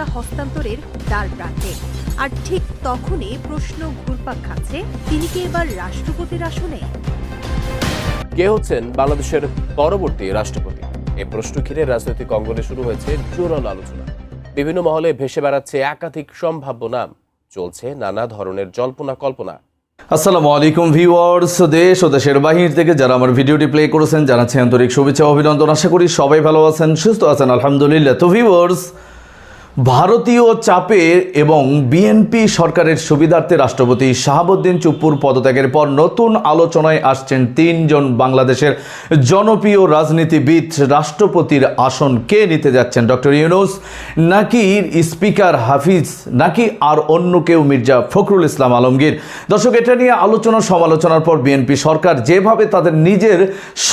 ক্ষমতা হস্তান্তরের দ্বার প্রান্তে। আর ঠিক তখনই প্রশ্ন ঘুরপাক খাচ্ছে, তিনি কি এবার রাষ্ট্রপতির আসনে? কে হচ্ছেন বাংলাদেশের পরবর্তী রাষ্ট্রপতি? এই প্রশ্ন ঘিরে রাজনৈতিক অঙ্গনে শুরু হয়েছে জোরালো আলোচনা। বিভিন্ন মহলে ভেসে বেড়াচ্ছে একাধিক সম্ভাব্য নাম, চলছে নানা ধরনের জল্পনা কল্পনা। আসসালামু আলাইকুম ভিউয়ার্স, দেশ ও দেশের বাহির থেকে যারা আমার ভিডিওটি প্লে করেছেন জানাচ্ছি আন্তরিক শুভেচ্ছা অভিনন্দন। আশা করি সবাই ভালো আছেন, সুস্থ আছেন, আলহামদুলিল্লাহ। তো ভিউয়ার্স, ভারতীয় চাপে এবং বিএনপি সরকারের সুবিধার্থে রাষ্ট্রপতি শাহাবুদ্দিন চুপ্পুর পদত্যাগের পর নতুন আলোচনায় আসছেন তিনজন বাংলাদেশের জনপ্রিয় রাজনীতিবিদ। রাষ্ট্রপতির আসন কে নিতে যাচ্ছেন? ডক্টর ইউনূস নাকি স্পিকার হাফিজ নাকি আর অন্য কেউ মির্জা ফখরুল ইসলাম আলমগীর? দর্শক, এটা নিয়ে আলোচনা সমালোচনার পর বিএনপি সরকার যেভাবে তাদের নিজের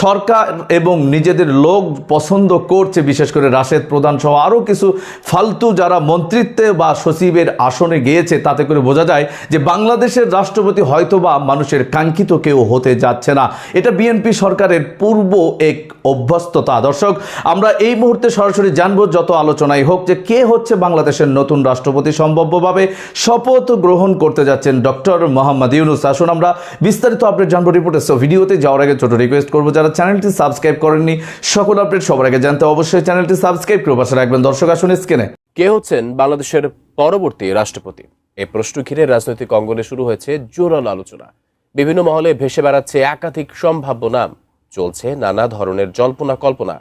সরকার এবং নিজেদের লোক পছন্দ করছে, বিশেষ করে রাশেদ প্রধান সহ আরও কিছু ফালতু যারা মন্ত্রিত্বে বা সচিবের আসনে গিয়েছে, তাতে করে বোঝা যায় যে বাংলাদেশের রাষ্ট্রপতি হয়তোবা মানুষের কাঙ্ক্ষিত কেউ হতে যাচ্ছে না। এটা বিএনপি সরকারের পূর্ব এক অভ্যস্ততা। দর্শক, আমরা এই মুহূর্তে সরাসরি জানবো, যত আলোচনাই হোক, যে কে হচ্ছে বাংলাদেশের নতুন রাষ্ট্রপতি। সম্ভাব্যভাবে শপথ গ্রহণ করতে যাচ্ছেন ডক্টর মোহাম্মদ ইউনূস। আসুন আমরা বিস্তারিত আপডেট জানবো রিপোর্টে। সো ভিডিওতে যাওয়ার আগে ছোট রিকোয়েস্ট করবো, যারা চ্যানেলটি সাবস্ক্রাইব করেননি, সকল আপডেট সবার আগে জানতে অবশ্যই চ্যানেলটি সাবস্ক্রাইব করে পাশে রাখবেন। দর্শক, আসুন স্ক্রিনে। কে হচ্ছেন বাংলাদেশের পরবর্তী রাষ্ট্রপতি? এই প্রশ্ন ঘিরে রাজনৈতিক অঙ্গনে শুরু হয়েছে জোরালো আলোচনা। বিভিন্ন মহলে ভেসে বেড়াচ্ছে একাধিক সম্ভাব্য নাম, চলছে নানা ধরনের জল্পনা কল্পনা।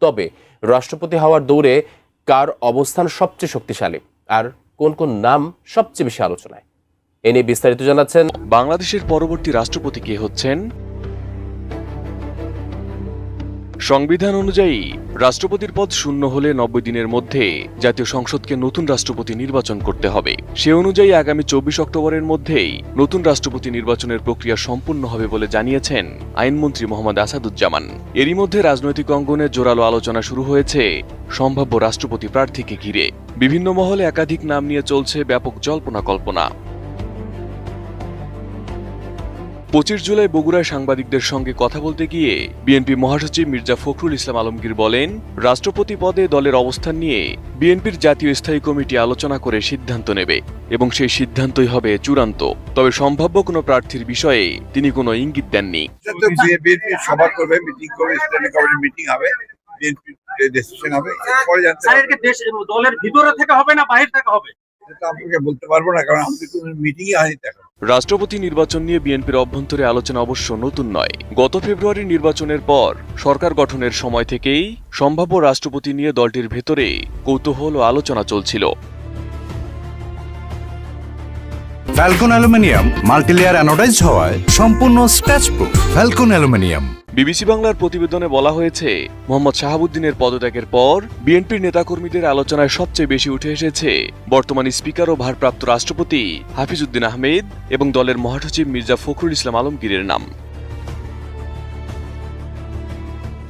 তবে রাষ্ট্রপতি হওয়ার দৌড়ে কার অবস্থান সবচেয়ে শক্তিশালী আর কোন কোন নাম সবচেয়ে বেশি আলোচনায়, এ নিয়ে বিস্তারিত জানাচ্ছেন বাংলাদেশের পরবর্তী রাষ্ট্রপতি কে হচ্ছেন। সংবিধান অনুযায়ী রাষ্ট্রপতির পদ শূন্য হলে 90 দিনের মধ্যে জাতীয় সংসদকে নতুন রাষ্ট্রপতি নির্বাচন করতে হবে। সে অনুযায়ী আগামী 24 অক্টোবরের মধ্যেই নতুন রাষ্ট্রপতি নির্বাচনের প্রক্রিয়া সম্পূর্ণ হবে বলে জানিয়েছেন আইনমন্ত্রী মোহাম্মদ আসাদুজ্জামান। এরই মধ্যে রাজনৈতিক অঙ্গনে জোরালো আলোচনা শুরু হয়েছে সম্ভাব্য রাষ্ট্রপতি প্রার্থীকে ঘিরে। বিভিন্ন মহলে একাধিক নাম নিয়ে চলছে ব্যাপক জল্পনা কল্পনা। 25 জুলাই বগুড়ায় সাংবাদিকদের সঙ্গে কথা বলতে গিয়ে বিএনপি মহাসচিব মির্জা ফখরুল ইসলাম আলমগীর বলেন, রাষ্ট্রপতি পদে দলের অবস্থান নিয়ে বিএনপির জাতীয় স্থায়ী কমিটি আলোচনা করে সিদ্ধান্ত নেবে এবং সেই সিদ্ধান্তই হবে চূড়ান্ত। তবে সম্ভাব্য কোনো প্রার্থীর বিষয়ে তিনি কোনো ইঙ্গিত দেননি। দলের ভিতরে থেকে হবে না বাইরে থেকে হবে বলতে পারবো না, কারণ আমাদের কোনো মিটিংই হয়নি। রাষ্ট্রপতি নির্বাচন নিয়ে বিএনপির অভ্যন্তরে আলোচনা অবশ্য নতুন নয়। গত ফেব্রুয়ারি নির্বাচনের পর সরকার গঠনের সময় থেকেই সম্ভাব্য রাষ্ট্রপতি নিয়ে দলটির ভেতরে কৌতূহল ও আলোচনা চলছিল। ফ্যালকন অ্যালুমিনিয়াম মাল্টিলেয়ার অ্যানোডাইজড হওয়ায় সম্পূর্ণ scratch proof. Falcon aluminium. BBC বাংলার প্রতিবেদনে বলা হয়েছে, মোহাম্মদ শাহাবুদ্দিনের পদত্যাগের পর বিএনপির নেতাকর্মীদের আলোচনায় সবচেয়ে বেশি উঠে এসেছে বর্তমান স্পিকার ও ভারপ্রাপ্ত রাষ্ট্রপতি হাফিজ উদ্দিন আহমেদ এবং দলের মহাসচিব মির্জা ফখরুল ইসলাম আলমগীরের নাম।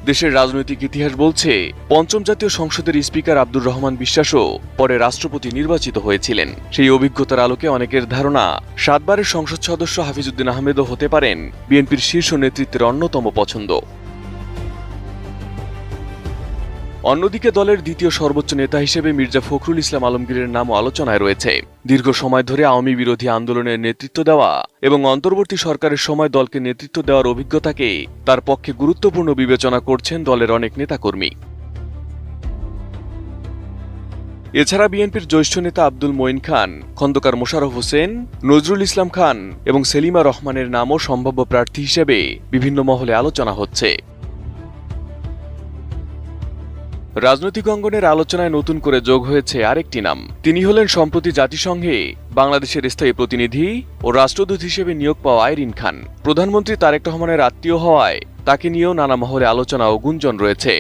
দেশের রাজনৈতিক ইতিহাস বলছে, পঞ্চম জাতীয় সংসদের স্পিকার আব্দুর রহমান বিশ্বাসও পরে রাষ্ট্রপতি নির্বাচিত হয়েছিলেন। সেই অভিজ্ঞতার আলোকে অনেকের ধারণা 7 বারের সংসদ সদস্য হাফিজ উদ্দিন আহমেদও হতে পারেন বিএনপির শীর্ষ নেতৃত্বের অন্যতম পছন্দ। অন্যদিকে দলের দ্বিতীয় সর্বোচ্চ নেতা হিসেবে মির্জা ফখরুল ইসলাম আলমগীরের নামও আলোচনায় রয়েছে। দীর্ঘ সময় ধরে আওয়ামী বিরোধী আন্দোলনের নেতৃত্ব দেওয়া এবং অন্তর্বর্তী সরকারের সময় দলকে নেতৃত্ব দেওয়ার অভিজ্ঞতাকে তার পক্ষে গুরুত্বপূর্ণ বিবেচনা করছেন দলের অনেক নেতাকর্মী। এছাড়া বিএনপির জ্যেষ্ঠ নেতা আব্দুল মঈন খান, খন্দকার মোশাররফ হোসেন, নজরুল ইসলাম খান এবং সেলিমা রহমানের নামও সম্ভাব্য প্রার্থী হিসেবে বিভিন্ন মহলে আলোচনা হচ্ছে। রাজনৈতিক অঙ্গনের আলোচনায় নতুন করে যোগ হয়েছে আরেকটি নাম। তিনি হলেন সম্প্রতি জাতিসংঘে বাংলাদেশের স্থায়ী প্রতিনিধি ও রাষ্ট্রদূত হিসেবে নিয়োগ পাওয়া আইরিন খান। প্রধানমন্ত্রী তারেক রহমানের আত্মীয় হওয়ায় তাকে নিয়েও নানা মহলে আলোচনা ও গুঞ্জন রয়েছে।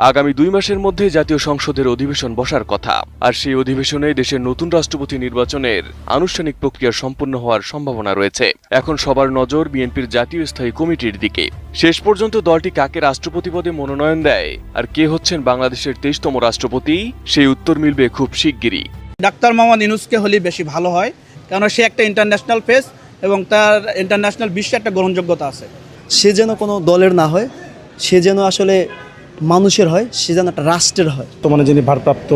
আগামী 2 মাসের মধ্যে জাতীয় সংসদের অধিবেশন বসার কথা, আর সেই অধিবেশনে দেশের নতুন রাষ্ট্রপতি নির্বাচনের আনুষ্ঠানিক প্রক্রিয়া সম্পন্ন হওয়ার সম্ভাবনা রয়েছে। এখন সবার নজর বিএনপির জাতীয় স্থায়ী কমিটির দিকে। শেষ পর্যন্ত দলটি কাকে রাষ্ট্রপতি পদে মনোনয়ন দেয় আর কে হচ্ছেন বাংলাদেশের 23তম রাষ্ট্রপতি, সেই উত্তর মিলবে খুব শিগগিরই। ডাক্তার মোহাম্মদ ইউনূসকে হলে বেশি ভালো হয়, কারণ সে একটা ইন্টারন্যাশনাল ফেস এবং তার ইন্টারন্যাশনাল বিশ্বে একটা গ্রহণযোগ্যতা আছে। সে যেন কোনো দলের না হয়, সে যেন আসলে মানুষের হয়, সে যেন একটা রাষ্ট্রের হয়। বর্তমানে যিনি ভারপ্রাপ্ত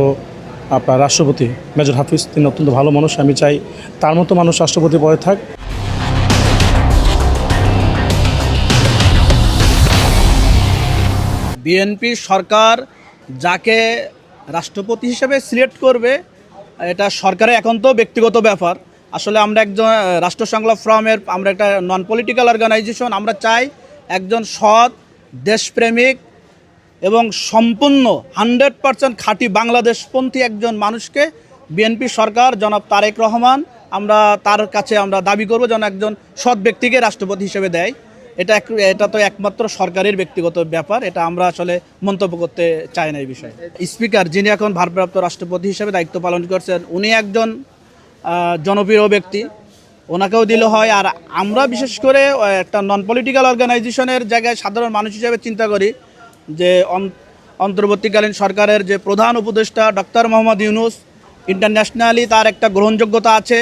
আপনার রাষ্ট্রপতি মেজর হাফিজ, তিনি অত্যন্ত ভালো মানুষ। আমি চাই তার মতো মানুষ রাষ্ট্রপতি পদে থাক। বিএনপি সরকার যাকে রাষ্ট্রপতি হিসেবে সিলেক্ট করবে এটা সরকারের একান্ত ব্যক্তিগত ব্যাপার। আসলে আমরা একজন রাষ্ট্র সংগ্রাম ফোরামের আমরা একটা নন পলিটিক্যাল অর্গানাইজেশন। আমরা চাই একজন সৎ, দেশপ্রেমিক এবং সম্পূর্ণ 100% খাঁটি বাংলাদেশপন্থী একজন মানুষকে বিএনপি সরকার জনাব তারেক রহমান আমরা তার কাছে আমরা দাবি করব যেন একজন সৎ ব্যক্তিকে রাষ্ট্রপতি হিসেবে দেয়। এটা তো একমাত্র সরকারের ব্যক্তিগত ব্যাপার, এটা আমরা আসলে মন্তব্য করতে চাই না এই বিষয়ে। স্পিকার যিনি এখন ভারপ্রাপ্ত রাষ্ট্রপতি হিসেবে দায়িত্ব পালন করছেন, উনি একজন জনপ্রিয় ব্যক্তি, ওনাকেও দিলে হয়। আর আমরা বিশেষ করে একটা নন পলিটিক্যাল অর্গানাইজেশনের জায়গায় সাধারণ মানুষ হিসেবে চিন্তা করি যে অন্তর্বর্তীকালীন সরকারের যে প্রধান উপদেষ্টা ডক্টর মোহাম্মদ ইউনূস, ইন্টারন্যাশনালি তার একটা গ্রহণযোগ্যতা আছে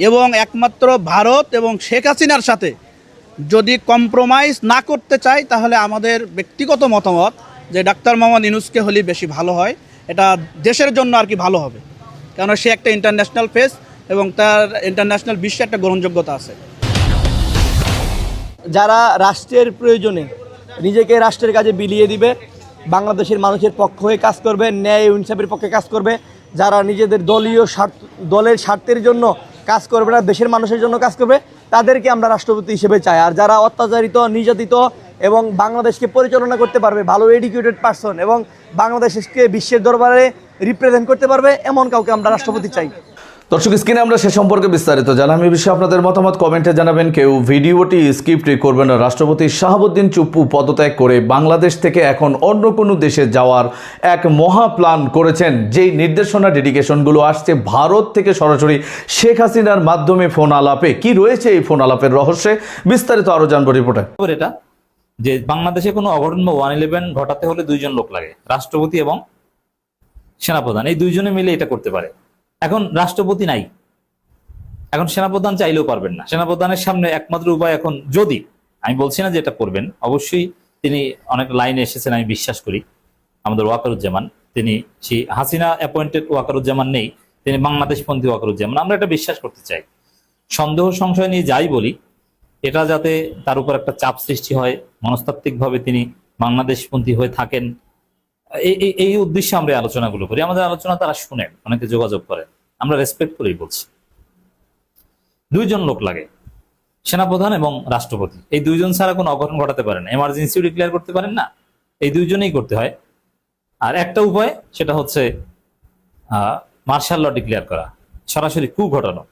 এবং একমাত্র ভারত এবং শেখ হাসিনার সাথে যদি কম্প্রোমাইজ না করতে চাই তাহলে আমাদের ব্যক্তিগত মতামত যে ডক্টর মোহাম্মদ ইউনূসকে হলেই বেশি ভালো হয়। এটা দেশের জন্য আর কি ভালো হবে, কারণ সে একটা ইন্টারন্যাশনাল ফেস এবং তার ইন্টারন্যাশনাল বিশ্বে একটা গ্রহণযোগ্যতা আছে। যারা রাষ্ট্রের প্রয়োজনে নিজেকে রাষ্ট্রের কাজে বিলিয়ে দিবে, বাংলাদেশের মানুষের পক্ষ হয়ে কাজ করবে, ন্যায় ও ইনসাফের পক্ষে কাজ করবে, যারা নিজেদের দলের স্বার্থের জন্য কাজ করবে না, দেশের মানুষের জন্য কাজ করবে, তাদেরকে আমরা রাষ্ট্রপতি হিসেবে চাই। আর যারা অত্যাচারিত, নির্যাতিত এবং বাংলাদেশকে পরিচালনা করতে পারবে, ভালো এডুকেটেড পারসন এবং বাংলাদেশকে বিশ্বের দরবারে রিপ্রেজেন্ট করতে পারবে, এমন কাউকে আমরা রাষ্ট্রপতি চাই। দর্শক, স্ক্রিনে আমরা সে সম্পর্কে বিস্তারিত জানাম। এই বিষয়ে আপনাদের মতামত কমেন্টে জানাবেন। কেউ ভিডিওটি স্কিপ করবেন না। রাষ্ট্রপতি শাহাবুদ্দিন চুপ্পু পদত্যাগ করে বাংলাদেশ থেকে এখন অন্য কোনো দেশে যাওয়ার এক মহা প্ল্যান করেছেন। যেই নির্দেশনা, ডেডিকেশনগুলো আসছে ভারত থেকে সরাসরি শেখ হাসিনার মাধ্যমে ফোন আলাপে। কি রয়েছে এই ফোন আলাপের রহস্যে, বিস্তারিত আরো জানবো রিপোর্টে। এটা যে বাংলাদেশে কোনো অঘটন বা 111 ঘটাতে হলে দুইজন লোক লাগে, রাষ্ট্রপতি এবং সেনাপ্রধান। এই দুইজনে মিলে এটা করতে পারে। এখন রাষ্ট্রপতি নাই, এখন সেনাপ্রধান চাইলেও পারবেন না। সেনাপ্রধানের সামনে একমাত্র উপায় এখন, যদি, আমি বলছি না যে এটা করবেন, অবশ্যই তিনি অনেক লাইনে এসেছেন আমি বিশ্বাস করি। আমাদের ওয়াকারুজ্জামান, তিনি সেই হাসিনা অ্যাপয়েন্টেড ওয়াকারুজ্জামান নেই, তিনি বাংলাদেশপন্থী ওয়াকারুজ্জামান। আমরা এটা বিশ্বাস করতে চাই। সন্দেহ সংশয় নিয়ে যাই বলি, এটা যাতে তার উপর একটা চাপ সৃষ্টি হয়, মনস্তাত্ত্বিকভাবে তিনি বাংলাদেশপন্থী হয়ে থাকেন, এই উদ্দেশ্যে আমরা আলোচনাগুলো করি। আমাদের আলোচনা তারা শুনেন, অনেকে যোগাযোগ করেন, আমরা রেসপেক্ট করেই বলছি। দুইজন লোক লাগে, সেনাপ্রধান এবং রাষ্ট্রপতি। এই দুইজন ছাড়া কোনো অঘটন ঘটাতে পারেন না, এমার্জেন্সিও ডিক্লেয়ার করতে পারেন না, এই দুইজনেই করতে হয়। আর একটা উপায়, সেটা হচ্ছে মার্শাল ল ডিক্লেয়ার করা, সরাসরি কু ঘটানো।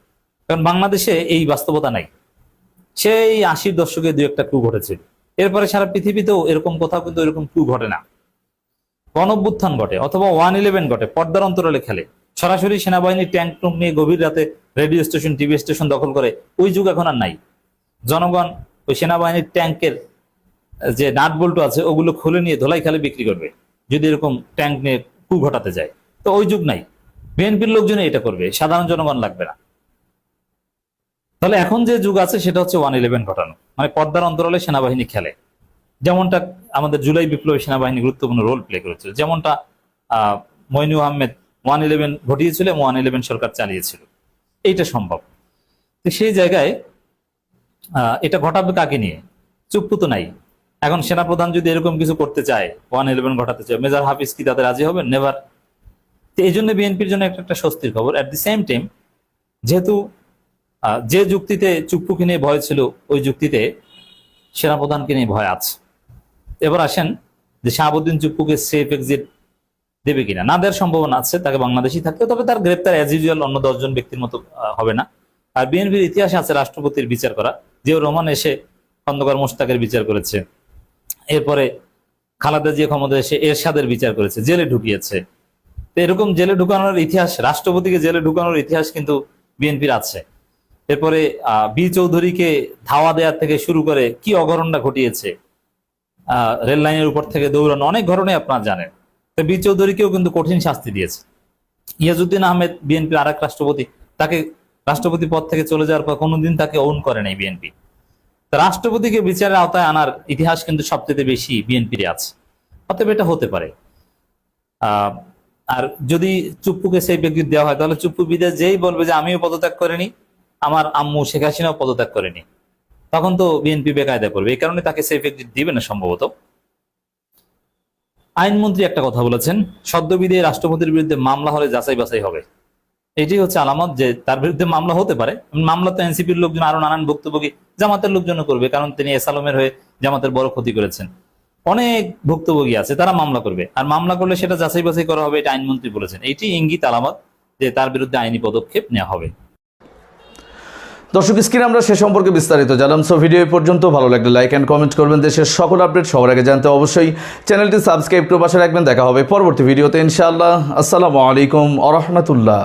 কারণ বাংলাদেশে এই বাস্তবতা নাই। সেই 80-র দশকে 2-একটা কু ঘটেছে, এরপরে সারা পৃথিবীতেও এরকম কোথাও কিন্তু এরকম কু ঘটে না। গণঅভ্যুত্থান ঘটে অথবা 111 ঘটে, পর্দার অন্তরালে খেলে, সরাসরি সেনাবাহিনী ট্যাঙ্ক টুঙ্ক নিয়ে গভীর রাতে রেডিও স্টেশন, টিভি স্টেশন দখল করে। ওই যুগ এখন আর নাই। জনগণ ওই সেনাবাহিনীর ট্যাঙ্কের যে নাট বল্টু আছে ওগুলো খুলে নিয়ে ধোলাই খালে বিক্রি করবে যদি এরকম ট্যাঙ্ক নিয়ে কু ঘটাতে যায়। তো ওই যুগ নাই। বিএনপির লোকজনই এটা করবে, সাধারণ জনগণ লাগবে না। তাহলে এখন যে যুগ আছে সেটা হচ্ছে 111 ঘটানো, মানে পর্দার অন্তরালে সেনাবাহিনী খেলে। যেমনটা আমাদের জুলাই বিপ্লবী সেনাবাহিনী গুরুত্বপূর্ণ রোল প্লে করেছিল, যেমনটা মইনু আহমেদ 111 ঘটিয়েছিল এবং 111 সরকার চালিয়েছিল। এইটা সম্ভব। তো সেই জায়গায় এটা ঘটাবে কাকে নিয়ে? চুপ্পু তো নাই। এখন সেনাপ্রধান যদি এরকম কিছু করতে চায়, 111 ঘটাতে চায়, মেজর হাফিজ কি তাতে রাজি হবেন? নেভার। তো এই জন্য বিএনপির জন্য একটা স্বস্তির খবর। অ্যাট দি সেম টাইম, যেহেতু যে যুক্তিতে চুপ্পুকে নিয়ে ভয় ছিল, ওই যুক্তিতে সেনাপ্রধানকে নিয়ে ভয় আছে। এবার আসেন যে শাহাবুদ্দিন চুপ্পুকে সেফ এক্সিট দেবে কিনা। না দেওয়ার সম্ভাবনা আছে, তাকে বাংলাদেশি থাকতে, তবে তার গ্রেপ্তার অ্যাজ ইউজুয়াল অন্য 10 জন ব্যক্তির মতো হবে না। আর বিএনপির ইতিহাসে আছে রাষ্ট্রপতির বিচার করা। জিয়াউর রহমান এসে খন্দকার মোশতাকের বিচার করেছে, এরপরে খালেদা জিয়া ক্ষমতা এসে এরশাদের বিচার করেছে, জেলে ঢুকিয়েছে। তো এরকম জেলে ঢুকানোর ইতিহাস, রাষ্ট্রপতিকে জেলে ঢুকানোর ইতিহাস কিন্তু বিএনপির আছে। এরপরে বি চৌধুরীকে ধাওয়া দেওয়ার থেকে শুরু করে কি অঘটনটা ঘটিয়েছে, রেল লাইনের উপর থেকে দৌড়ানো, অনেক ঘটনাই আপনারা জানেন। তো বি চৌধুরীকেও কিন্তু কঠিন শাস্তি দিয়েছে। ইয়াজউদ্দিন আহমেদ, বিএনপির আরেক রাষ্ট্রপতি, তাকে রাষ্ট্রপতি পদ থেকে চলে যাওয়ার পর কোনোদিন তাকে ওন করে নাই বিএনপি। রাষ্ট্রপতিকে বিচারের আওতায় আনার ইতিহাস কিন্তু সবচেয়ে বেশি বিএনপির আছে। অতএব এটা হতে পারে। আর যদি চুপ্পুকে সেই ব্যক্তি দেওয়া হয়, তাহলে চুপ্পু বিদেশ যেই বলবে যে আমিও পদত্যাগ করিনি, আমার আম্মু শেখ হাসিনাও পদত্যাগ করেনি, তখন তো বিএনপি বেকায়দা করবে। এই কারণে তাকে সেই ব্যক্তি দিবে না সম্ভবত। আইনমন্ত্রী একটা কথা বলেছেন, সদ্যবিদায়ী রাষ্ট্রপতির বিরুদ্ধে মামলা হলে যাচাই বাছাই হবে। এটি হচ্ছে আলামত যে তার বিরুদ্ধে মামলা হতে পারে। মামলা তো এনসিপির লোকজন আরো নানান ভুক্তভোগী জামাতের লোকজন করবে, কারণ তিনি এসালমের হয়ে জামাতের বড় ক্ষতি করেছেন। অনেক ভুক্তভোগী আছে, তারা মামলা করবে, আর মামলা করলে সেটা যাচাই বাছাই করা হবে, এটা আইনমন্ত্রী বলেছেন। এটি ইঙ্গিত আলামত যে তার বিরুদ্ধে আইনি পদক্ষেপ নেওয়া হবে। দর্শক, স্ক্রিনে আমরা সে সম্পর্কে বিস্তারিত জানলাম। সো ভিডিও এই পর্যন্ত, ভালো লাগলে লাইক অ্যান্ড কমেন্ট করবেন। দেশের সকল আপডেট সবার আগে জানতে অবশ্যই চ্যানেলটি সাবস্ক্রাইব করে পাশে রাখবেন। দেখা হবে পরবর্তী ভিডিওতে ইনশাআল্লাহ। আসসালামু আলাইকুম ওয়া রাহমাতুল্লাহ।